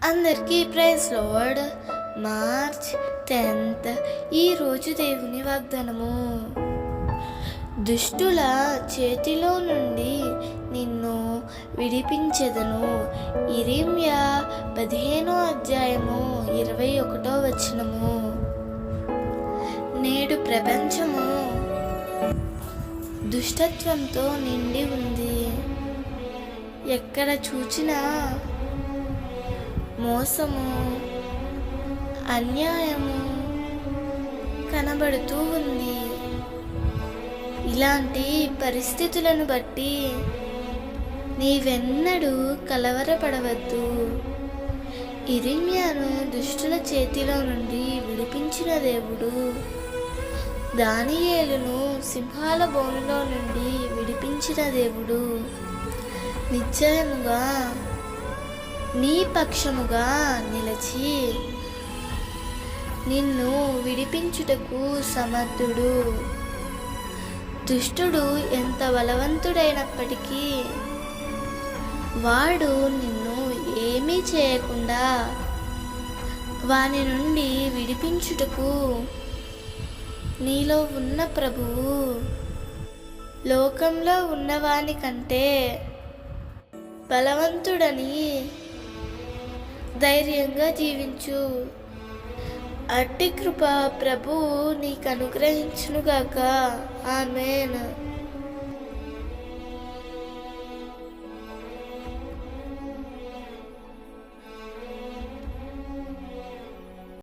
అందరికీ praise lord. March 10th ఈరోజు దేవుని వాగ్దానము. దుష్టుల చేతిలో నుండి నిన్ను విడిపించెదను. ఇర్మియా 15:21. నేడు ప్రపంచము దుష్టత్వంతో నిండి ఉంది. ఎక్కడ చూచినా మోసము, అన్యాయము కనబడుతూ ఉంది. ఇలాంటి పరిస్థితులను బట్టి నీవెన్నడూ కలవరపడవద్దు. ఇర్మియాను దుష్టుల చేతిలో నుండి విడిపించిన దేవుడు, దానియేలును సింహాల బోనులో నుండి విడిపించిన దేవుడు నిశ్చయముగా నీ పక్షముగా నిలిచి నిన్ను విడిపించుటకు సమర్థుడు. దుష్టుడు ఎంత బలవంతుడైనప్పటికీ వాడు నిన్ను ఏమీ చేయకుండా వాని నుండి విడిపించుటకు నీలో ఉన్న ప్రభువు లోకంలో ఉన్నవాని కంటే బలవంతుడని ధైర్యంగా జీవించు. అట్టి కృప ప్రభువు నీకు అనుగ్రహించునుగాక. ఆమేన్.